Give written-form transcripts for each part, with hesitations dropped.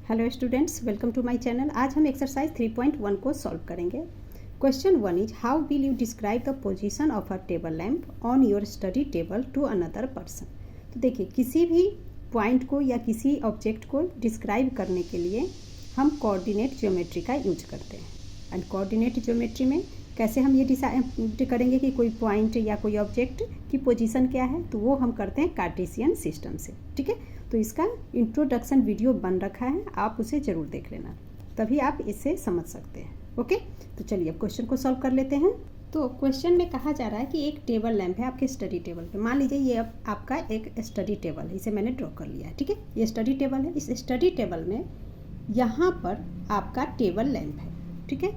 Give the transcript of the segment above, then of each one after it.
Hello students, welcome to my channel. आज हम exercise 3.1 को सॉल्व करेंगे। Question 1 is how will you describe the position of a table lamp on your study table to another person. तो देखिए, किसी भी point को या किसी ऑब्जेक्ट को डिस्क्राइब करने के लिए हम कोऑर्डिनेट ज्योमेट्री का यूज करते हैं। एंड कोऑर्डिनेट ज्योमेट्री में कैसे हम ये डिसाइड करेंगे कि कोई पॉइंट या कोई ऑब्जेक्ट की पोजीशन क्या है, तो वो हम करते हैं कार्टेशियन सिस्टम से। ठीक है, तो इसका इंट्रोडक्शन वीडियो बन रखा है, आप उसे ज़रूर देख लेना, तभी आप इसे समझ सकते हैं। ओके, तो चलिए अब क्वेश्चन को सॉल्व कर लेते हैं। तो क्वेश्चन में कहा जा रहा है कि एक टेबल लैंप है आपके स्टडी टेबल पे। मान लीजिए ये अब आपका एक स्टडी टेबल है, इसे मैंने ड्रॉ कर लिया है। ठीक है, ये स्टडी टेबल है। इस स्टडी टेबल में यहाँ पर आपका टेबल लैंप है। ठीक है,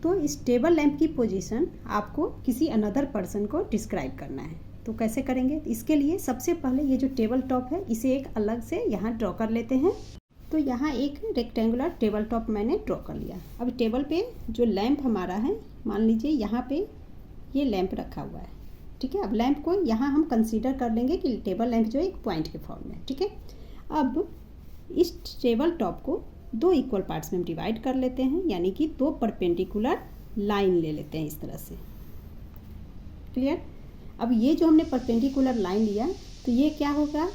तो इस टेबल लैंप की पोजीशन आपको किसी अनदर पर्सन को डिस्क्राइब करना है। तो कैसे करेंगे? इसके लिए सबसे पहले ये जो टेबल टॉप है इसे एक अलग से यहाँ ड्रॉ कर लेते हैं। तो यहाँ एक रेक्टेंगुलर टेबल टॉप मैंने ड्रॉ कर लिया। अब टेबल पे जो लैंप हमारा है, मान लीजिए यहाँ पे ये लैंप रखा हुआ है। ठीक है, अब लैंप को यहाँ हम कंसीडर कर लेंगे कि टेबल लैंप जो है एक पॉइंट के फॉर्म में। ठीक है, अब इस टेबल टॉप को दो इक्वल पार्ट्स में हम डिवाइड कर लेते हैं, यानी कि दो परपेंडिकुलर लाइन ले लेते हैं इस तरह से। क्लियर? अब ये जो हमने परपेंडिकुलर लाइन लिया, तो ये क्या होगा?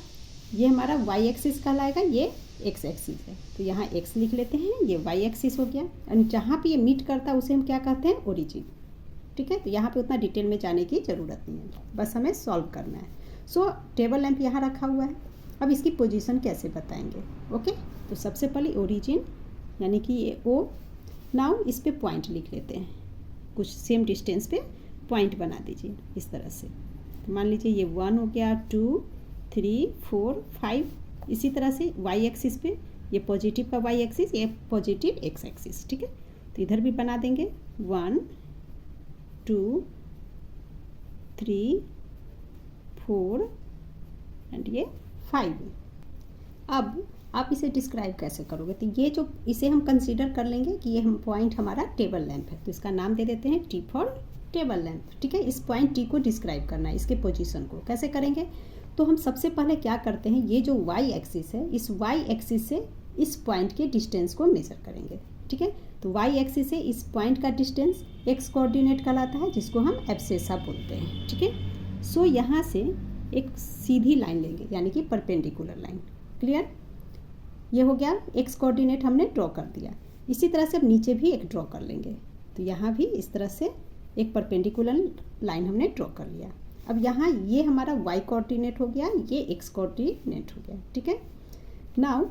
ये हमारा वाई एक्सिस कहलाएगा, ये एक्स एक्सिस है। तो यहाँ एक्स लिख लेते हैं, ये वाई एक्सिस हो गया। और जहाँ पे ये मीट करता है उसे हम क्या कहते हैं? ओरिजिन। ठीक है, तो यहाँ पे उतना डिटेल में जाने की ज़रूरत नहीं है, बस हमें सॉल्व करना है। सो टेबल लैंप यहाँ रखा हुआ है। अब इसकी पोजीशन कैसे बताएंगे? ओके, तो सबसे पहले ओरिजिन यानी कि ये ओ। नाउ इस पे पॉइंट लिख लेते हैं, कुछ सेम डिस्टेंस पे पॉइंट बना दीजिए इस तरह से। तो मान लीजिए ये 1 हो गया, 2, 3, 4, 5। इसी तरह से वाई एक्सिस पे ये पॉजिटिव का वाई एक्सिस, ये पॉजिटिव एक्स एक्सिस। ठीक है, तो इधर भी बना देंगे 1, 2, 3, 4 एंड ये 5। अब आप इसे डिस्क्राइब कैसे करोगे? तो ये जो इसे हम कंसीडर कर लेंगे कि ये हम पॉइंट हमारा टेबल लैंप है, तो इसका नाम दे देते हैं टी फॉर टेबल लैंप। ठीक है, इस पॉइंट टी को डिस्क्राइब करना है, इसके पोजीशन को कैसे करेंगे? तो हम सबसे पहले क्या करते हैं, ये जो वाई एक्सिस है, इस वाई एक्सिस से इस पॉइंट के डिस्टेंस को मेजर करेंगे। ठीक है, तो वाई एक्सिस से इस पॉइंट का डिस्टेंस एक्स कोऑर्डिनेट कहलाता है, जिसको हम एब्सेसा बोलते हैं। ठीक है, सो यहाँ से एक सीधी लाइन लेंगे, यानी कि परपेंडिकुलर लाइन। क्लियर? ये हो गया, एक्स कोऑर्डिनेट हमने ड्रॉ कर दिया। इसी तरह से अब नीचे भी एक ड्रॉ कर लेंगे। तो यहाँ भी इस तरह से एक परपेंडिकुलर लाइन हमने ड्रॉ कर लिया। अब यहाँ ये हमारा वाई कोऑर्डिनेट हो गया, ये एक्स कोऑर्डिनेट हो गया। ठीक है, नाउ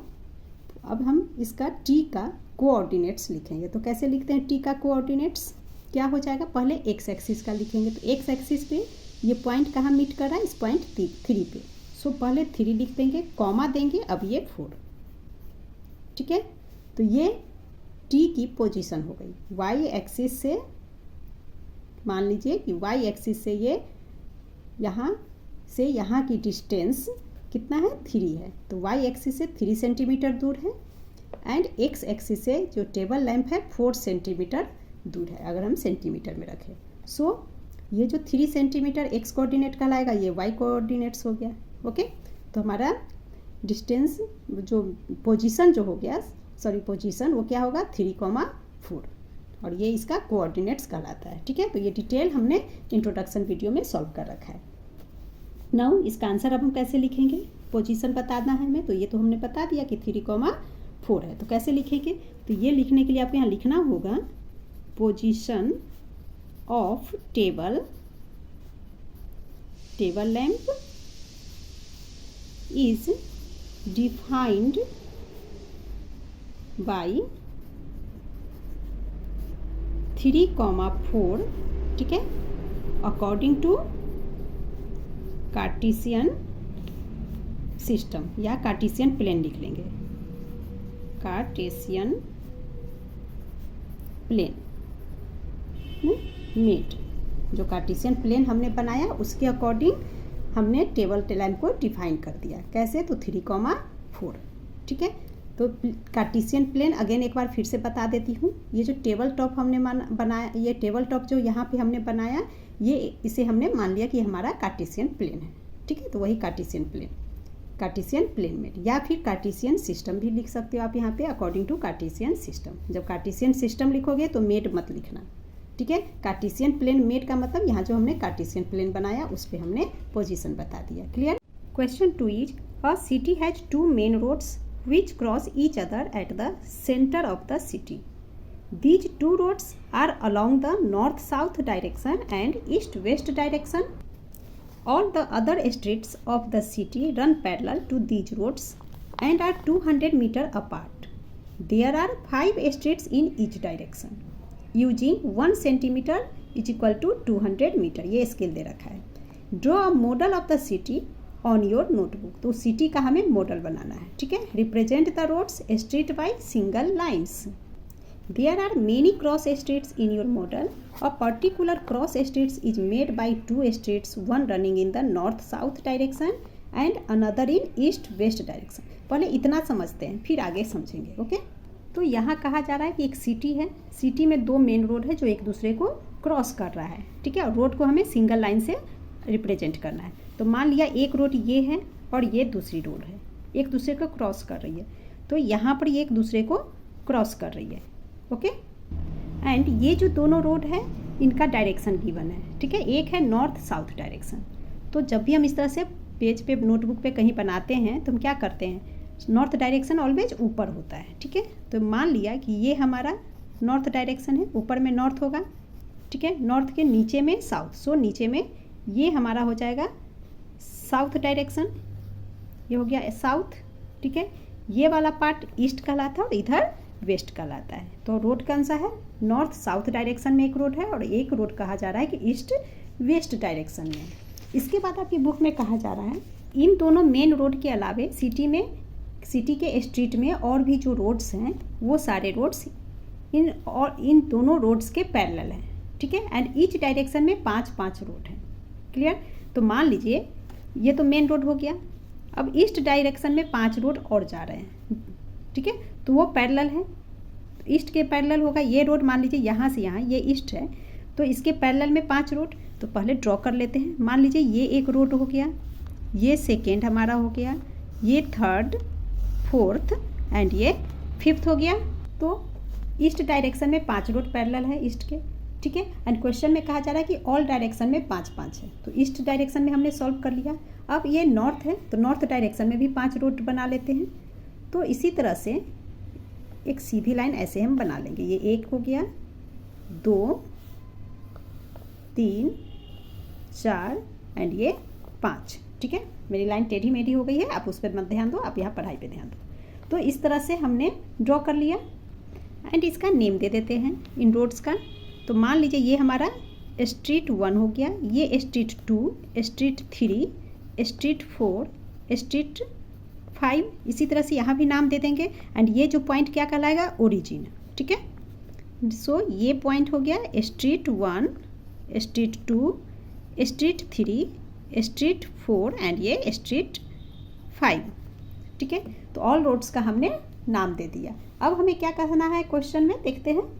अब हम इसका टी का कोऑर्डिनेट्स लिखेंगे। तो कैसे लिखते हैं टी का कोऑर्डिनेट्स? क्या हो जाएगा? पहले एक्स एक्सिस का लिखेंगे। तो एक्स एक्सिस पे ये पॉइंट कहाँ मीट कर रहा है? इस पॉइंट 3 पे। सो पहले 3 लिख देंगे, कॉमा देंगे, अब ये 4। ठीक है, तो ये टी की पोजीशन हो गई। वाई एक्सिस से मान लीजिए कि वाई एक्सिस से ये यहाँ की डिस्टेंस कितना है? 3 है। तो वाई एक्सिस से 3 सेंटीमीटर दूर है एंड एक्स एक्सिस से जो टेबल लैंप है 4 सेंटीमीटर दूर है, अगर हम सेंटीमीटर में रखें। सो ये जो 3 सेंटीमीटर एक्स कोऑर्डिनेट कहलाएगा, ये वाई कोऑर्डिनेट्स हो गया। ओके, तो हमारा डिस्टेंस जो पोजीशन जो हो गया, पोजीशन वो क्या होगा? 3,4 और ये इसका कोऑर्डिनेट्स कहलाता है। ठीक है, तो ये डिटेल हमने इंट्रोडक्शन वीडियो में सॉल्व कर रखा है। नाउ इसका आंसर अब हम कैसे लिखेंगे? पोजीशन बताना है हमें, तो ये तो हमने बता दिया कि 3,4 है। तो कैसे लिखेंगे? तो ये लिखने के लिए आपको यहाँ लिखना होगा position of table lamp is defined by 3,4। ठीक है, अकॉर्डिंग टू कार्टेशियन सिस्टम या कार्टेशियन प्लेन लिख लेंगे, कार्टेशियन प्लेन मेड। जो कार्टेशियन प्लेन हमने बनाया उसके अकॉर्डिंग हमने टेबल लैंप को डिफाइन कर दिया। कैसे? तो 3,4। ठीक है, तो कार्टेशियन प्लेन अगेन एक बार फिर से बता देती हूँ। ये जो टेबल टॉप हमने बनाया, ये टेबल टॉप जो यहाँ पे हमने बनाया, ये इसे हमने मान लिया कि हमारा कार्टेशियन प्लेन है। ठीक है, तो वही Cartesian plane. Cartesian plane made, या फिर कार्टेशियन सिस्टम भी लिख सकते हो आप यहाँ पे अकॉर्डिंग टू कार्टेशियन सिस्टम। जब कार्टेशियन सिस्टम लिखोगे तो मेड मत लिखना, ठीक है। कार्टेशियन प्लेन मेड का मतलब यहाँ जो हमने कार्टेशियन प्लेन बनाया उस पर हमने पोजीशन बता दिया। Clear. Question 2 is a city has 2 main roads which cross each other at the center of the city. These 2 roads are along the north-south direction and east-west direction. All the other streets of the city run parallel to these roads and are 200 meters apart. There are 5 streets in each direction. Using 1 centimeter is equal to 200 meter. ये scale दे रखा है। Draw a model of the city on your notebook. तो city का हमें model बनाना है, ठीक है। Represent the roads street by single lines. There are many cross streets in your model. A particular cross streets is made by 2 streets, one running in the north south direction and another in east west direction. पहले इतना समझते हैं फिर आगे समझेंगे, okay. तो यहाँ कहा जा रहा है कि एक सिटी है, सिटी में 2 मेन रोड है जो एक दूसरे को क्रॉस कर रहा है, ठीक है। और रोड को हमें सिंगल लाइन से रिप्रेजेंट करना है। तो मान लिया एक रोड ये है और ये दूसरी रोड है, एक दूसरे को क्रॉस कर रही है। तो यहाँ पर ये एक दूसरे को क्रॉस कर रही है, ओके। एंड ये जो दोनों रोड है इनका डायरेक्शन गिवन है, ठीक है। एक है नॉर्थ साउथ डायरेक्शन। तो जब भी हम इस तरह से पेज पे नोटबुक पे कहीं बनाते हैं तो हम क्या करते हैं, नॉर्थ डायरेक्शन ऑलवेज ऊपर होता है, ठीक है। तो मान लिया कि ये हमारा नॉर्थ डायरेक्शन है, ऊपर में नॉर्थ होगा, ठीक है। नॉर्थ के नीचे में साउथ, सो नीचे में ये हमारा हो जाएगा साउथ डायरेक्शन, ये हो गया साउथ, ठीक है। ये वाला पार्ट ईस्ट कहलाता है और इधर वेस्ट कहलाता है। तो रोड कौन सा है, नॉर्थ साउथ डायरेक्शन में एक रोड है और एक रोड कहा जा रहा है कि ईस्ट वेस्ट डायरेक्शन में। इसके बाद आपकी बुक में कहा जा रहा है इन दोनों मेन रोड के अलावे सिटी के स्ट्रीट में और भी जो रोड्स हैं वो सारे रोड्स इन दोनों रोड्स के पैरेलल हैं, ठीक है। एंड ईच डायरेक्शन में 5-5 रोड हैं। क्लियर। तो मान लीजिए ये तो मेन रोड हो गया, अब ईस्ट डायरेक्शन में 5 रोड और जा रहे हैं, ठीक है। तो वो पैरेलल है, ईस्ट के पैरेलल होगा ये रोड। मान लीजिए यहाँ से यहाँ ये ईस्ट है तो इसके पैरेलल में 5 रोड। तो पहले ड्रॉ कर लेते हैं। मान लीजिए ये एक रोड हो गया, ये सेकेंड हमारा हो गया, ये थर्ड, फोर्थ एंड ये फिफ्थ हो गया। तो ईस्ट डायरेक्शन में 5 रोड पैरेलल है ईस्ट के, ठीक है। एंड क्वेश्चन में कहा जा रहा है कि ऑल डायरेक्शन में 5-5 है। तो ईस्ट डायरेक्शन में हमने सॉल्व कर लिया। अब ये नॉर्थ है तो नॉर्थ डायरेक्शन में भी 5 रोड बना लेते हैं। तो इसी तरह से एक सीधी लाइन ऐसे हम बना लेंगे। ये 1 हो गया, 2, 3, 4 एंड ये 5, ठीक है। मेरी लाइन टेढ़ी मेढ़ी हो गई है, आप उस पर मत ध्यान दो, आप यहाँ पढ़ाई पे ध्यान दो। तो इस तरह से हमने ड्रॉ कर लिया एंड इसका नेम दे देते हैं इन रोड्स का। तो मान लीजिए ये हमारा स्ट्रीट 1 हो गया, ये स्ट्रीट 2, स्ट्रीट 3, स्ट्रीट 4, स्ट्रीट 5। इसी तरह से यहाँ भी नाम दे देंगे। एंड ये जो पॉइंट क्या कहलाएगा, ओरिजिन, ठीक है। सो ये पॉइंट हो गया street 1, street 2, street 3, street 4 and ये स्ट्रीट 5, ठीक है। तो ऑल रोड्स का हमने नाम दे दिया। अब हमें क्या कहना है क्वेश्चन में, देखते हैं।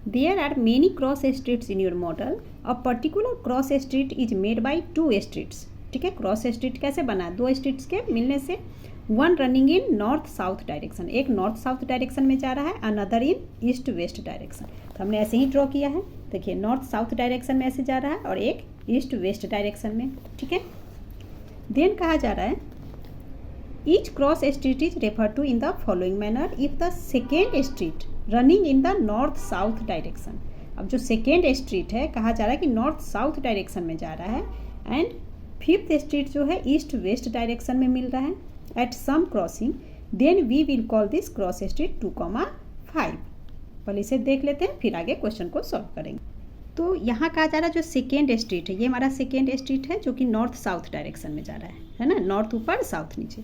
There are many cross streets in your model. A particular cross street is made by 2 streets. ठीक है। क्रॉस स्ट्रीट कैसे बना, 2 स्ट्रीट्स के मिलने से। वन रनिंग इन नॉर्थ साउथ डायरेक्शन, एक नॉर्थ साउथ डायरेक्शन में जा रहा है, another in east west direction. तो हमने ऐसे ही ड्रॉ किया है, देखिए नॉर्थ साउथ डायरेक्शन में ऐसे जा रहा है और एक ईस्ट वेस्ट डायरेक्शन में, ठीक है। देन कहा जा रहा है each cross street is refer to in the following manner if the second street running in the north south direction. अब जो सेकेंड स्ट्रीट है कहा जा रहा है कि नॉर्थ साउथ डायरेक्शन में जा रहा है एंड फिफ्थ स्ट्रीट जो है ईस्ट वेस्ट डायरेक्शन में मिल रहा है at some crossing, then we will call this cross street 2,5। पहले इसे देख लेते हैं फिर आगे क्वेश्चन को सॉल्व करेंगे। तो यहाँ कहा जा रहा है जो सेकेंड स्ट्रीट है ये हमारा सेकेंड स्ट्रीट है जो कि नॉर्थ साउथ डायरेक्शन में जा रहा है ना, नॉर्थ ऊपर साउथ नीचे।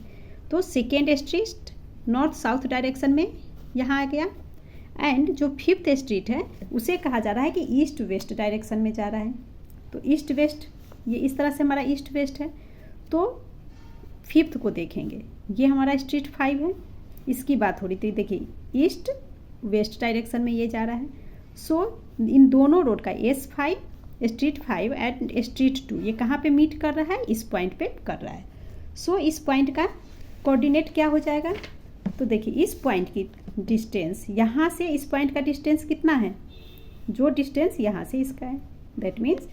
तो second street north south direction में यहाँ आ गया एंड जो फिफ्थ स्ट्रीट है उसे कहा जा रहा है कि ईस्ट वेस्ट डायरेक्शन में जा रहा है। तो ईस्ट वेस्ट ये इस तरह से हमारा ईस्ट वेस्ट है। तो फिफ्थ को देखेंगे, ये हमारा स्ट्रीट 5 है, इसकी बात हो रही थी। देखिए ईस्ट वेस्ट डायरेक्शन में ये जा रहा है। सो इन दोनों रोड का S5 स्ट्रीट 5 एंड स्ट्रीट 2 ये कहाँ पे मीट कर रहा है, इस पॉइंट पे कर रहा है। सो इस पॉइंट का कोऑर्डिनेट क्या हो जाएगा, तो देखिए इस पॉइंट की डिस्टेंस यहाँ से इस पॉइंट का डिस्टेंस कितना है, जो डिस्टेंस यहाँ से इसका है, दैट मीन्स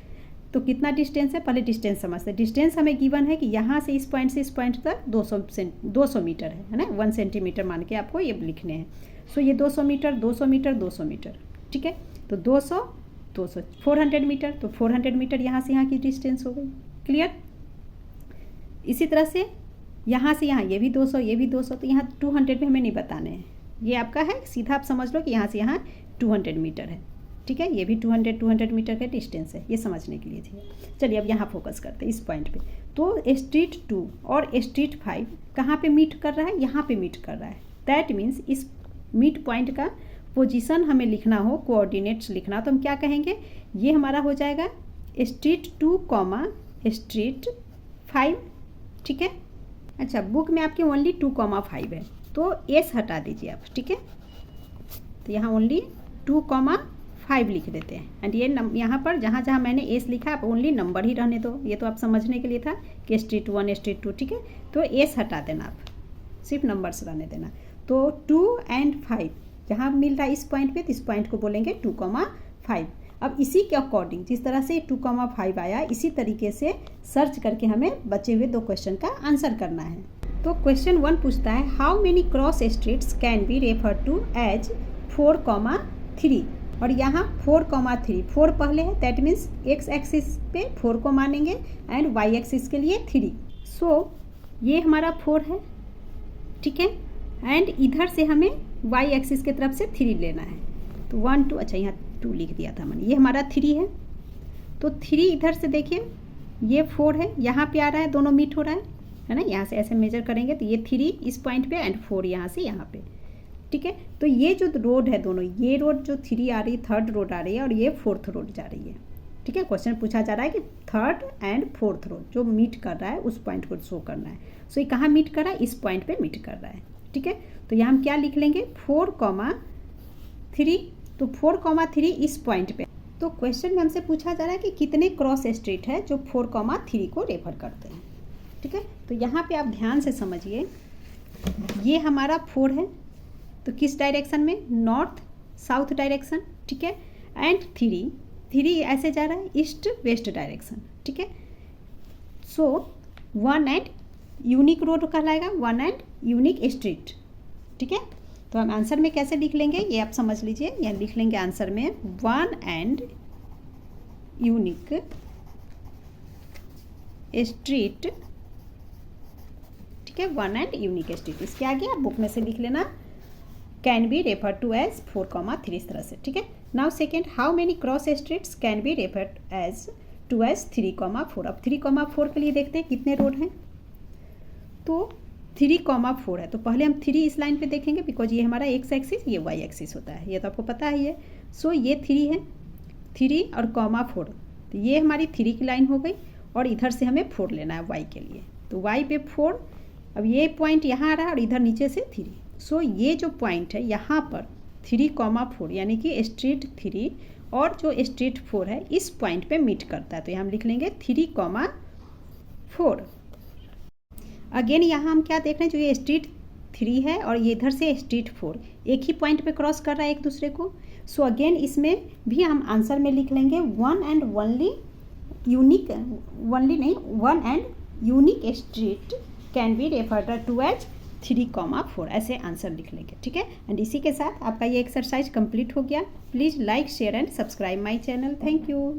तो कितना डिस्टेंस है, पहले डिस्टेंस समझते हैं। डिस्टेंस हमें गिवन है कि यहाँ से इस पॉइंट तक 200 मीटर है ना, 1 सेंटीमीटर मान के आपको ये लिखने हैं। सो ये 200 मीटर 200 मीटर 200 मीटर, ठीक है। तो 200 200 400 मीटर, तो 400 मीटर यहाँ से यहाँ की डिस्टेंस हो गई। क्लियर। इसी तरह से यहाँ से यहाँ ये भी 200 ये भी 200, तो यहाँ 200 में हमें नहीं बताने हैं, ये आपका है सीधा आप समझ लो कि यहाँ से यहाँ 200 मीटर है, ठीक है। ये भी 200 मीटर का डिस्टेंस है, ये समझने के लिए थी। चलिए अब यहाँ फोकस करते हैं इस पॉइंट पे। तो स्ट्रीट 2 और स्ट्रीट 5 कहाँ पे मीट कर रहा है, यहाँ पे मीट कर रहा है। दैट मीन्स इस मीट पॉइंट का पोजीशन हमें लिखना हो, कोऑर्डिनेट्स लिखना, तो हम क्या कहेंगे, ये हमारा हो जाएगा स्ट्रीट 2 कॉमा स्ट्रीट 5, ठीक है। अच्छा, बुक में आपके ओनली 2,5 है, तो एस हटा दीजिए आप, ठीक है। तो यहाँ ओनली 2,5 लिख देते हैं। एंड ये यहाँ पर जहाँ जहाँ मैंने एस लिखा आप ओनली नंबर ही रहने दो, ये तो आप समझने के लिए था कि स्ट्रीट 1 स्ट्रीट 2, ठीक है। तो एस हटा देना आप, सिर्फ नंबर्स रहने देना। तो 2 और 5 जहाँ मिल रहा है इस पॉइंट पे, तो इस पॉइंट को बोलेंगे 2,5। अब इसी के अकॉर्डिंग जिस तरह से 2,5 आया, इसी तरीके से सर्च करके हमें बचे हुए 2 क्वेश्चन का आंसर करना है। तो क्वेश्चन 1 पूछता है how many cross streets can be refer to as 4,3, और यहाँ 4,3, 4 पहले है, दैट मीन्स एक्स एक्सिस पे 4 को मानेंगे एंड वाई एक्सिस के लिए 3। सो ये हमारा 4 है, ठीक है। एंड इधर से हमें वाई एक्सिस की तरफ से 3 लेना है, तो 1 2, अच्छा यहाँ 2 लिख दिया था मैंने, ये हमारा 3 है। तो 3 इधर से देखिए ये 4 है, यहाँ पे आ रहा है, दोनों मीट हो रहा है ना। यहाँ से ऐसे मेजर करेंगे तो ये 3 इस पॉइंट पे एंड 4 यहाँ से यहाँ पे, ठीक है। तो ये जो रोड है दोनों, ये रोड जो 3 आ रही है, 3rd रोड आ रही है, और ये 4th रोड जा रही है, ठीक है। क्वेश्चन पूछा जा रहा है कि 3rd एंड 4th रोड जो मीट कर रहा है उस पॉइंट को शो करना है। सो ये कहाँ मीट कर रहा है, इस पॉइंट पे मीट कर रहा है, ठीक है। तो यहाँ हम क्या लिख लेंगे 4,3, तो 4,3 इस पॉइंट पे। तो क्वेश्चन में हमसे पूछा जा रहा है कि कितने क्रॉस स्ट्रीट है जो 4,3 को रेफर करते हैं, ठीक है। तो यहाँ पे आप ध्यान से समझिए, ये हमारा 4 है, तो किस डायरेक्शन में, नॉर्थ साउथ डायरेक्शन, ठीक है। एंड 3 ऐसे जा रहा है ईस्ट वेस्ट डायरेक्शन, ठीक है। सो 1 एंड यूनिक रोड कहलाएगा, 1 एंड यूनिक स्ट्रीट, ठीक है। तो हम आंसर में कैसे लिख लेंगे ये आप समझ लीजिए, यहाँ लिख लेंगे आंसर में 1 एंड यूनिक स्ट्रीट, ठीक है। 1 एंड यूनिक स्ट्रीट, इसके आगे आप बुक में से लिख लेना can be refer to as 4,3 इस तरह से, ठीक है। Now second, how many cross streets can be refer as to as 3,4। अब 3,4 के लिए देखते हैं कितने रोड हैं। तो 3,4 है, तो पहले हम 3 इस लाइन पे देखेंगे, बिकॉज ये हमारा एक्स एक्सिस, ये वाई एक्सिस होता है, ये तो आपको पता ही है। सो ये 3 है, 3 और 4, तो ये हमारी 3 की लाइन हो गई, और इधर से हमें 4 लेना है वाई के लिए, तो वाई पे 4। अब ये पॉइंट यहाँ आ रहा है और इधर नीचे से 3। सो ये जो पॉइंट है यहाँ पर 3,4 यानी कि स्ट्रीट 3 और जो स्ट्रीट 4 है इस पॉइंट पे मीट करता है, तो यहाँ हम लिख लेंगे 3,4। अगेन यहाँ हम क्या देख रहे हैं, जो ये स्ट्रीट 3 है और ये इधर से स्ट्रीट 4 एक ही पॉइंट पे क्रॉस कर रहा है एक दूसरे को। सो अगेन इसमें भी हम आंसर में लिख लेंगे 1 एंड ओनली यूनिक, ओनली नहीं 1 and unique street can be referred to as 3,4, ऐसे आंसर लिख लेंगे, ठीक है। एंड इसी के साथ आपका ये एक्सरसाइज कंप्लीट हो गया। Please like share and subscribe my channel. Thank you.